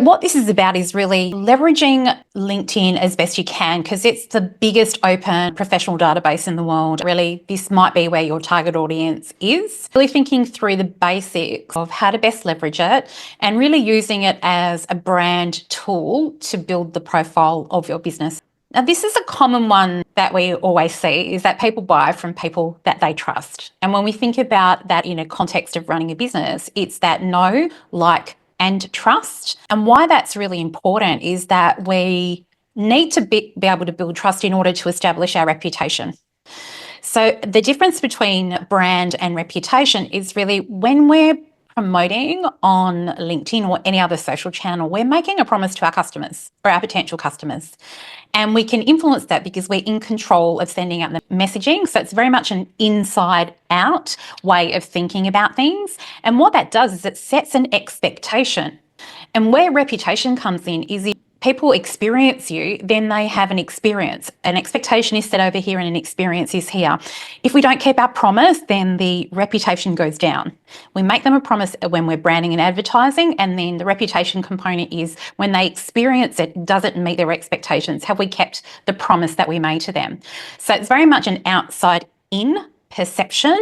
What this is about is really leveraging LinkedIn as best you can because it's the biggest open professional database in the world. Really, this might be where your target audience is. Really thinking through the basics of how to best leverage it and really using it as a brand tool to build the profile of your business. Now, this is a common one that we always see is that people buy from people that they trust. And when we think about that in a context of running a business, it's that know, like, and trust. And why that's really important is that we need to be able to build trust in order to establish our reputation. So the difference between brand and reputation is really when we're promoting on LinkedIn or any other social channel, we're making a promise to our customers or our potential customers. And we can influence that because we're in control of sending out the messaging. So it's very much an inside out way of thinking about things. And what that does is it sets an expectation. And where reputation comes in is if people experience you, then they have an experience. An expectation is set over here and an experience is here. If we don't keep our promise, then the reputation goes down. We make them a promise when we're branding and advertising, and then the reputation component is when they experience it, does it meet their expectations? Have we kept the promise that we made to them? So it's very much an outside in perception.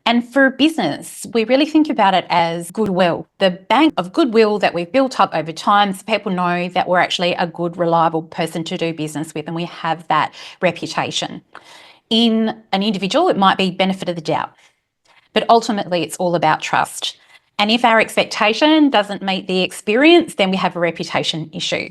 And for business, we really think about it as goodwill, the bank of goodwill that we've built up over time so people know that we're actually a good, reliable person to do business with and we have that reputation. In an individual, it might be benefit of the doubt, but ultimately it's all about trust. And if our expectation doesn't meet the experience, then we have a reputation issue.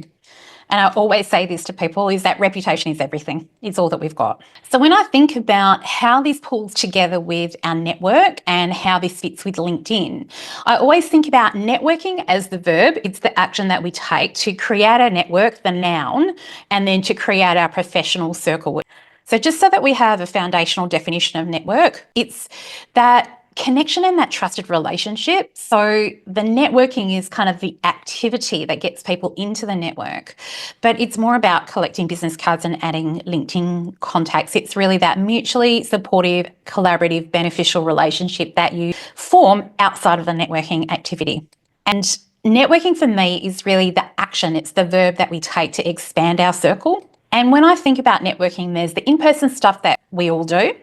And I always say this to people is that reputation is everything. It's all that we've got. So when I think about how this pulls together with our network and how this fits with LinkedIn, I always think about networking as the verb. It's the action that we take to create our network, the noun, and then to create our professional circle. So just so that we have a foundational definition of network, it's that connection and that trusted relationship. So the networking is kind of the activity that gets people into the network, but it's more about collecting business cards and adding LinkedIn contacts. It's really that mutually supportive, collaborative, beneficial relationship that you form outside of the networking activity. And networking for me is really the action. It's the verb that we take to expand our circle. And when I think about networking, there's the in-person stuff that we all do.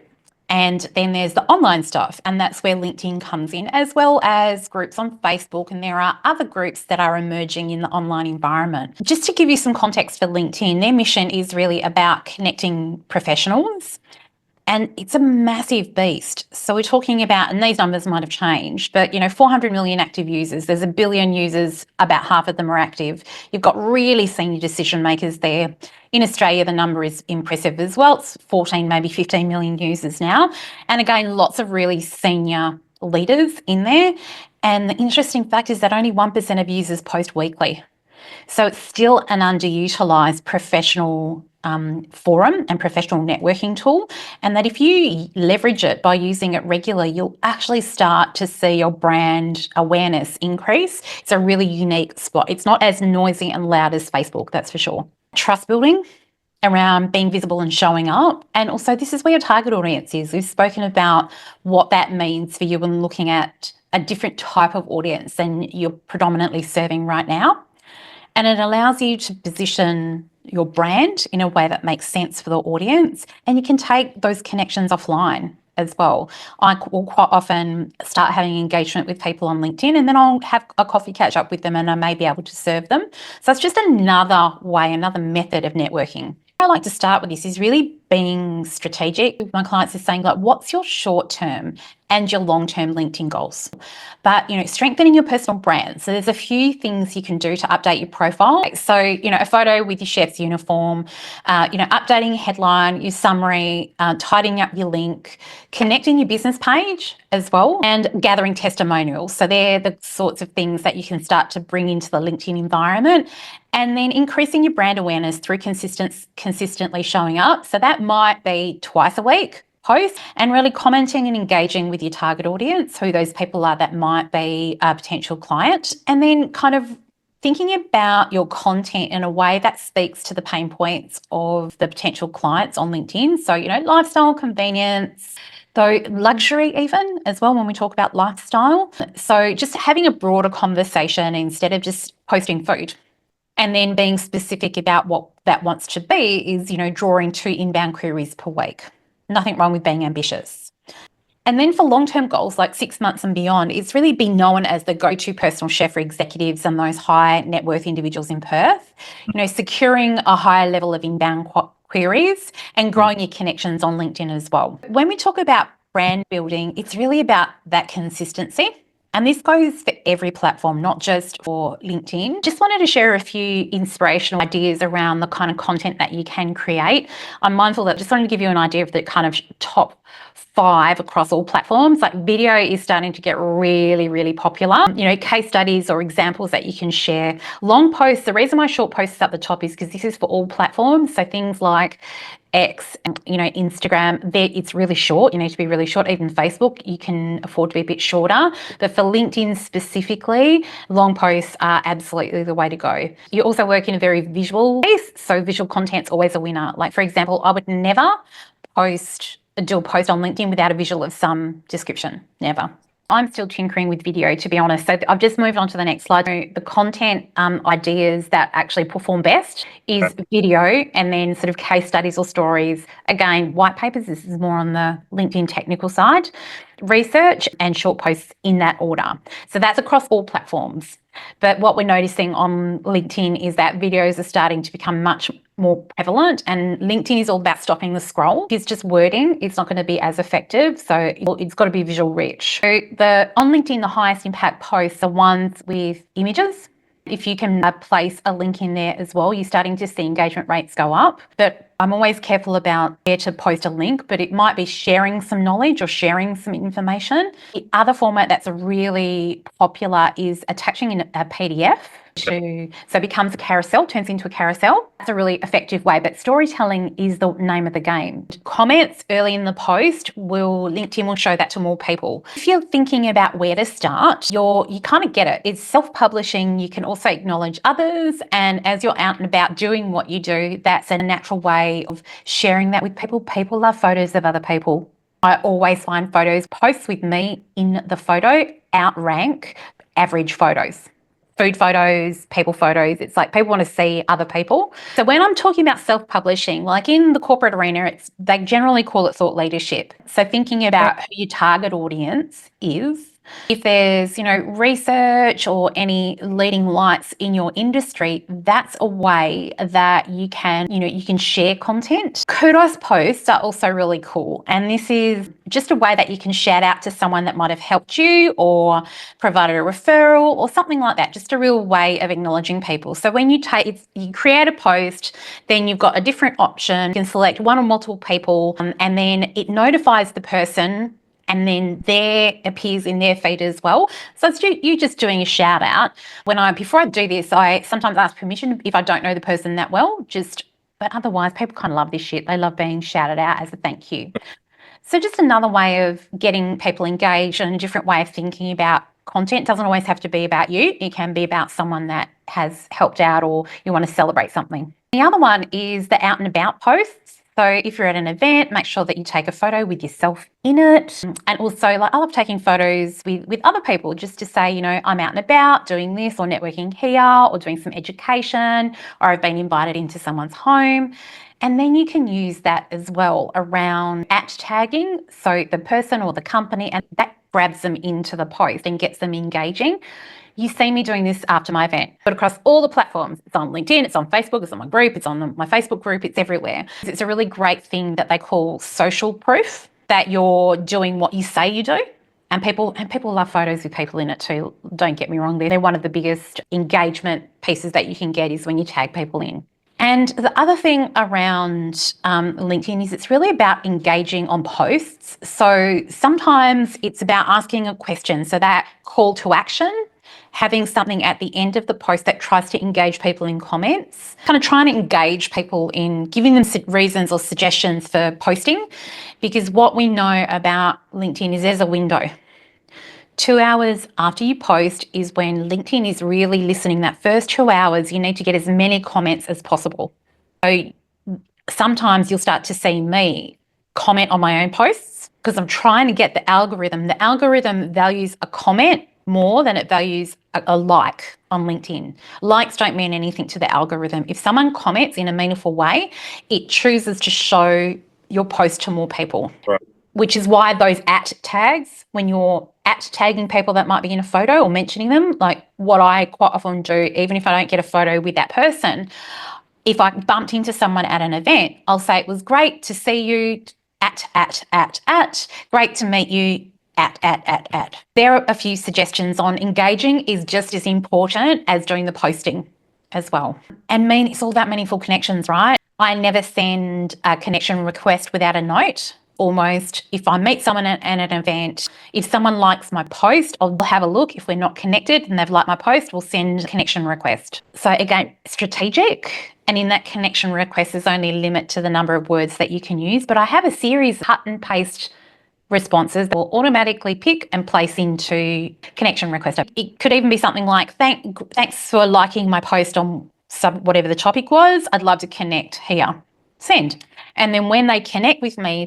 And then there's the online stuff, and that's where LinkedIn comes in, as well as groups on Facebook. And there are other groups that are emerging in the online environment. Just to give you some context for LinkedIn, their mission is really about connecting professionals. And it's a massive beast. So we're talking about, and these numbers might have changed, but 400 million active users. There's 1 billion users, about half of them are active. You've got really senior decision makers there. In Australia, the number is impressive as well. It's 14, maybe 15 million users now. And again, lots of really senior leaders in there. And the interesting fact is that only 1% of users post weekly. So it's still an underutilised professional forum and professional networking tool, and that if you leverage it by using it regularly, you'll actually start to see your brand awareness increase. It's a really unique spot. It's not as noisy and loud as Facebook, that's for sure. Trust building around being visible and showing up. And also this is where your target audience is. We've spoken about what that means for you when looking at a different type of audience than you're predominantly serving right now. And it allows you to position your brand in a way that makes sense for the audience. And you can take those connections offline as well. I will quite often start having engagement with people on LinkedIn, and then I'll have a coffee catch up with them and I may be able to serve them. So it's just another way, another method of networking. I like to start with this is really being strategic with my clients is saying, like, what's your short-term and your long-term LinkedIn goals? But, strengthening your personal brand. So there's a few things you can do to update your profile. So, a photo with your chef's uniform, updating your headline, your summary, tidying up your link, connecting your business page as well, and gathering testimonials. So they're the sorts of things that you can start to bring into the LinkedIn environment. And then increasing your brand awareness through consistently showing up. So that might be twice a week post and really commenting and engaging with your target audience, who those people are that might be a potential client. And then kind of thinking about your content in a way that speaks to the pain points of the potential clients on LinkedIn. So, lifestyle, convenience, Though luxury even as well when we talk about lifestyle. So just having a broader conversation instead of just posting food. And then being specific about what that wants to be is, drawing 2 inbound queries per week. Nothing wrong with being ambitious. And then for long-term goals like 6 months and beyond, it's really been known as the go-to personal chef for executives and those high net worth individuals in Perth. Securing a higher level of inbound queries and growing your connections on LinkedIn as well. When we talk about brand building, it's really about that consistency. And this goes for every platform, not just for LinkedIn. Just wanted to share a few inspirational ideas around the kind of content that you can create. I'm mindful that just wanted to give you an idea of the kind of top 5 across all platforms. Like video is starting to get really, really popular. Case studies or examples that you can share. Long posts, the reason why short posts is at the top is because this is for all platforms. So things like X and Instagram, it's really short. You need to be really short. Even Facebook, you can afford to be a bit shorter. But for LinkedIn specifically, long posts are absolutely the way to go. You also work in a very visual space, so visual content's always a winner. Like for example, I would never do a post on LinkedIn without a visual of some description. Never. I'm still tinkering with video, to be honest. So I've just moved on to the next slide. The content ideas that actually perform best is video and then sort of case studies or stories. Again, white papers, this is more on the LinkedIn technical side. Research and short posts in that order. So that's across all platforms. But what we're noticing on LinkedIn is that videos are starting to become much more prevalent, and LinkedIn is all about stopping the scroll. If it's just wording, it's not going to be as effective. So it's got to be visual rich. So on LinkedIn, the highest impact posts are ones with images. If you can place a link in there as well, you're starting to see engagement rates go up. But I'm always careful about where to post a link, but it might be sharing some knowledge or sharing some information. The other format that's really popular is attaching a PDF so it becomes a carousel, turns into a carousel. That's a really effective way, but storytelling is the name of the game. Comments early in the post LinkedIn will show that to more people. If you're thinking about where to start, you kind of get it. It's self-publishing. You can also acknowledge others. And as you're out and about doing what you do, that's a natural way of sharing that with people. People love photos of other people. I always find posts with me in the photo outrank average photos. Food photos, people photos. It's like people want to see other people. So when I'm talking about self-publishing, like in the corporate arena, they generally call it thought leadership. So thinking about who your target audience is. If there's, research or any leading lights in your industry, that's a way that you can share content. Kudos posts are also really cool. And this is just a way that you can shout out to someone that might have helped you or provided a referral or something like that. Just a real way of acknowledging people. So when you create a post, then you've got a different option. You can select one or multiple people, and then it notifies the person, and then there appears in their feed as well. So it's you just doing a shout out. Before I do this, I sometimes ask permission if I don't know the person that well, but otherwise people kind of love this shit. They love being shouted out as a thank you. So just another way of getting people engaged and a different way of thinking about content. It doesn't always have to be about you. It can be about someone that has helped out or you want to celebrate something. The other one is the out and about posts. So if you're at an event, make sure that you take a photo with yourself in it. And also, I love taking photos with other people just to say, I'm out and about doing this or networking here or doing some education, or I've been invited into someone's home. And then you can use that as well around @tagging. So the person or the company, and that grabs them into the post and gets them engaging. You see me doing this after my event, but across all the platforms. It's on LinkedIn, it's on Facebook, it's on my group, it's on my Facebook group, it's everywhere. It's a really great thing that they call social proof that you're doing what you say you do. And people love photos with people in it too. Don't get me wrong, they're one of the biggest engagement pieces that you can get is when you tag people in. And the other thing around LinkedIn is it's really about engaging on posts. So sometimes it's about asking a question. So that call to action, having something at the end of the post that tries to engage people in comments, kind of trying to engage people in giving them reasons or suggestions for posting. Because what we know about LinkedIn is there's a window. 2 hours after you post is when LinkedIn is really listening. That first 2 hours, you need to get as many comments as possible. So sometimes you'll start to see me comment on my own posts because I'm trying to get the algorithm. The algorithm values a comment more than it values a like on LinkedIn. Likes don't mean anything to the algorithm. If someone comments in a meaningful way, it chooses to show your post to more people. Right. Which is why those at tags, when you're at tagging people that might be in a photo or mentioning them, like what I quite often do, even if I don't get a photo with that person, if I bumped into someone at an event, I'll say, it was great to see you at, great to meet you at. There are a few suggestions on engaging is just as important as doing the posting as well. And it's all about meaningful connections, right? I never send a connection request without a note. Almost, if I meet someone at an event, if someone likes my post, I'll have a look. If we're not connected and they've liked my post, we'll send a connection request. So again, strategic. And in that connection request, there's only a limit to the number of words that you can use. But I have a series cut and paste responses that will automatically pick and place into connection request. It could even be something like, thanks for liking my post on whatever the topic was. I'd love to connect here. Send. And then when they connect with me,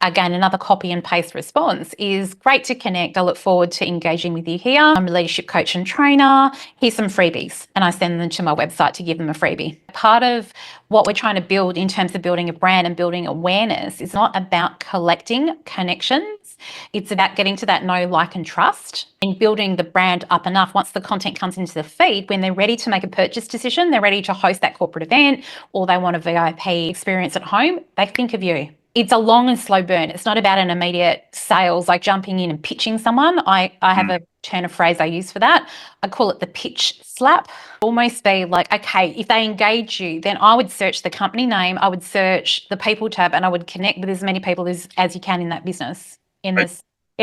again, another copy and paste response is great to connect. I look forward to engaging with you here. I'm a leadership coach and trainer. Here's some freebies. And I send them to my website to give them a freebie. Part of what we're trying to build in terms of building a brand and building awareness is not about collecting connections. It's about getting to that know, like, and trust and building the brand up enough. Once the content comes into the feed, when they're ready to make a purchase decision, they're ready to host that corporate event, or they want a VIP experience at home, they think of you. It's a long and slow burn. It's not about an immediate sales, like jumping in and pitching someone. I have a turn of phrase I use for that. I call it the pitch slap. Almost be like, okay, if they engage you, then I would search the company name, I would search the people tab, and I would connect with as many people as you can in that business in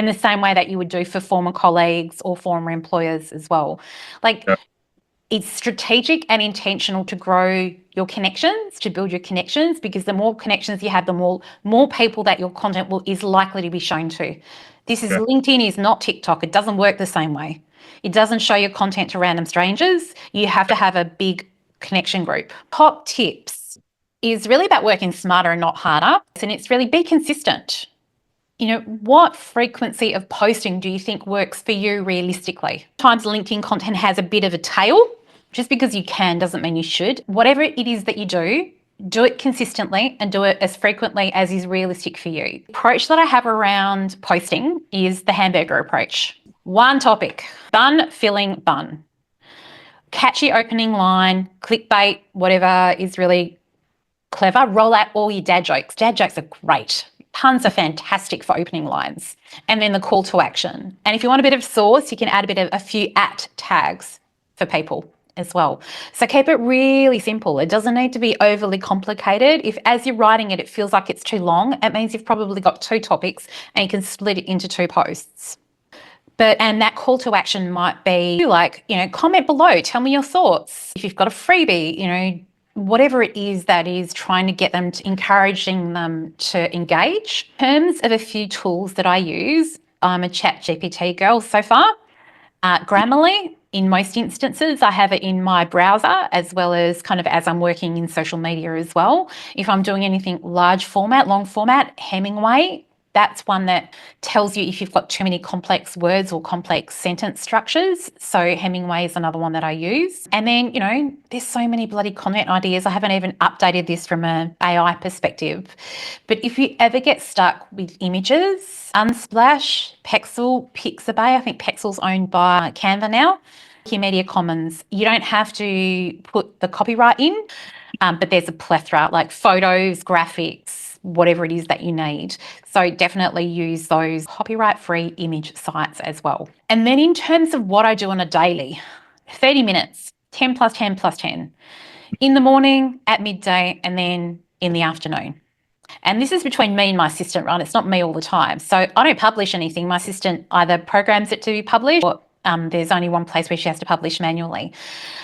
the same way that you would do for former colleagues or former employers as well. It's strategic and intentional to grow your connections, to build your connections, because the more connections you have, the more people that your content is likely to be shown to. LinkedIn is not TikTok. It doesn't work the same way. It doesn't show your content to random strangers. You have to have a big connection group. Top tips is really about working smarter and not harder. And it's really be consistent. What frequency of posting do you think works for you realistically? Sometimes LinkedIn content has a bit of a tail. Just because you can doesn't mean you should. Whatever it is that you do it consistently and do it as frequently as is realistic for you. The approach that I have around posting is the hamburger approach. One topic, bun filling bun. Catchy opening line, clickbait, whatever is really clever. Roll out all your dad jokes. Dad jokes are great. Puns are fantastic for opening lines. And then the call to action. And if you want a bit of sauce, you can add a few at tags for people as well. So keep it really simple. It doesn't need to be overly complicated. If as you're writing it, it feels like it's too long, it means you've probably got 2 topics and you can split it into 2 posts. And that call to action might be like, comment below, tell me your thoughts. If you've got a freebie, whatever it is that is trying to get them to encouraging them to engage. In terms of a few tools that I use, I'm a ChatGPT girl so far. Grammarly, in most instances, I have it in my browser as well as kind of as I'm working in social media as well. If I'm doing anything large format, long format, Hemingway, that's one that tells you if you've got too many complex words or complex sentence structures. So Hemingway is another one that I use. And then, there's so many bloody content ideas. I haven't even updated this from an AI perspective. But if you ever get stuck with images, Unsplash, Pexel, Pixabay, I think Pexel's owned by Canva now, Media Commons, you don't have to put the copyright in, but there's a plethora like photos, graphics, whatever it is that you need. So definitely use those copyright-free image sites as well. And then in terms of what I do on a daily, 30 minutes, 10 plus 10 plus 10, in the morning, at midday, and then in the afternoon. And this is between me and my assistant, right? It's not me all the time. So I don't publish anything. My assistant either programs it to be published or there's only one place where she has to publish manually.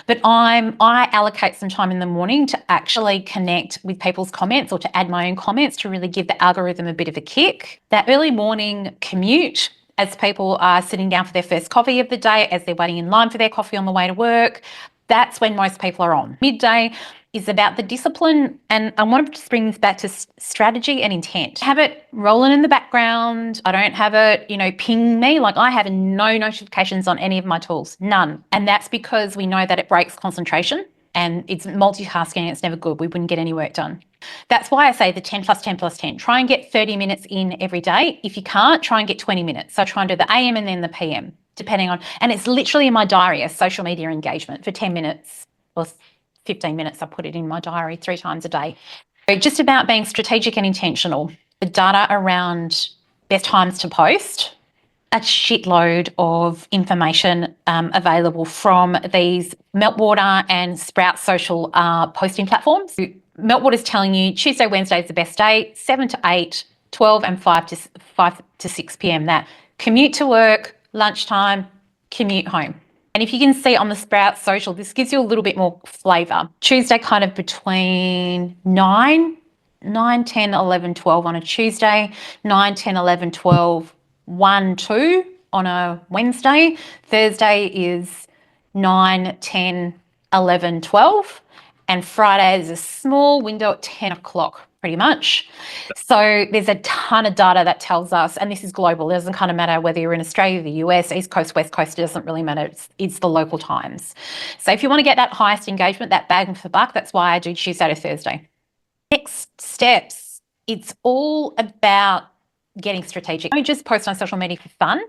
But I allocate some time in the morning to actually connect with people's comments or to add my own comments to really give the algorithm a bit of a kick. That early morning commute, as people are sitting down for their first coffee of the day, as they're waiting in line for their coffee on the way to work, That's when most people are on. Midday is about the discipline, and I want to just bring this back to strategy and intent. Have it rolling in the background. I don't have it, ping me. Like, I have no notifications on any of my tools, none. And that's because we know that it breaks concentration and it's multitasking. It's never good. We wouldn't get any work done. That's why I say the 10 plus 10 plus 10. Try and get 30 minutes in every day. If you can't, try and get 20 minutes. So try and do the AM and then the PM, depending on, and it's literally in my diary as social media engagement for 10 minutes or 15 minutes. I put it in my diary 3 times a day. So just about being strategic and intentional. The data around best times to post, a shitload of information available from these Meltwater and Sprout social posting platforms. Meltwater is telling you Tuesday, Wednesday is the best day, 7 to 8, 12 and 5 to 6 p.m. That commute to work, lunchtime, commute home. And if you can see on the Sprout social, this gives you a little bit more flavour. Tuesday kind of between 9, 10, 11, 12 on a Tuesday, 9, 10, 11, 12, 1, 2 on a Wednesday. Thursday is 9, 10, 11, 12. And Friday is a small window at 10 o'clock, pretty much. So there's a ton of data that tells us, and this is global. It doesn't kind of matter whether you're in Australia, the US, East Coast, West Coast, it doesn't really matter. It's the local times. So if you want to get that highest engagement, that bang for buck, that's why I do Tuesday to Thursday. Next steps, it's all about getting strategic. Don't just post on social media for fun.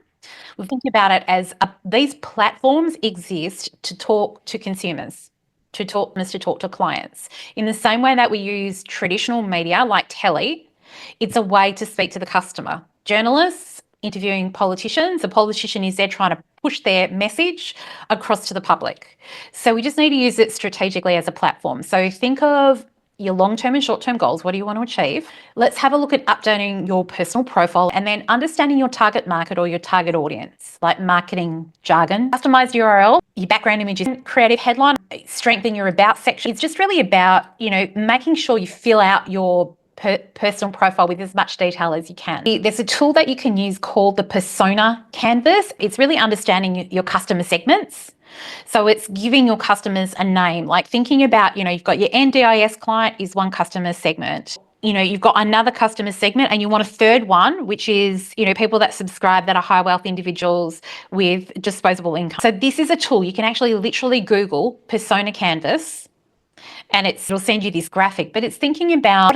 We think about it as these platforms exist to talk to consumers, to talk to clients. In the same way that we use traditional media like telly, it's a way to speak to the customer. Journalists interviewing politicians, a politician is there trying to push their message across to the public. So we just need to use it strategically as a platform. So think of your long-term and short-term goals. What do you want to achieve? Let's have a look at updating your personal profile and then understanding your target market or your target audience, like marketing jargon, customized URL, your background images, creative headline, strengthen your about section. It's just really about, making sure you fill out your personal profile with as much detail as you can. There's a tool that you can use called the Persona Canvas. It's really understanding your customer segments. So it's giving your customers a name, like thinking about, you've got your NDIS client is one customer segment. You've got another customer segment and you want a third one, which is, people that subscribe that are high wealth individuals with disposable income. So this is a tool. You can actually literally Google Persona Canvas and it'll send you this graphic, but it's thinking about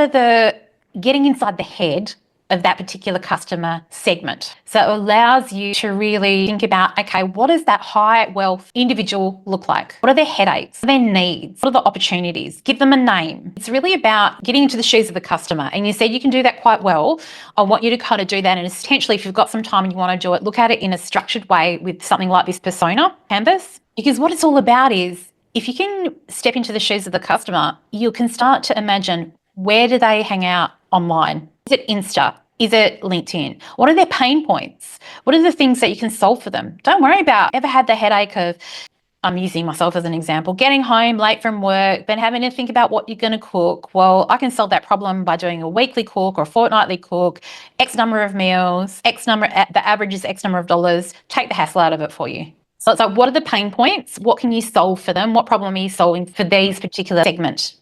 getting inside the head of that particular customer segment. So it allows you to really think about, okay, what does that high wealth individual look like? What are their headaches? What are their needs? What are the opportunities? Give them a name. It's really about getting into the shoes of the customer. And you said you can do that quite well. I want you to kind of do that. And essentially, if you've got some time and you want to do it, look at it in a structured way with something like this Persona Canvas. Because what it's all about is, if you can step into the shoes of the customer, you can start to imagine, where do they hang out online? Is it Insta? Is it LinkedIn? What are their pain points? What are the things that you can solve for them? Don't worry about ever had the headache of, I'm using myself as an example, getting home late from work, then having to think about what you're going to cook. Well, I can solve that problem by doing a weekly cook or a fortnightly cook, X number of meals, the average is X number of dollars, take the hassle out of it for you. So it's like, what are the pain points? What can you solve for them? What problem are you solving for these particular segment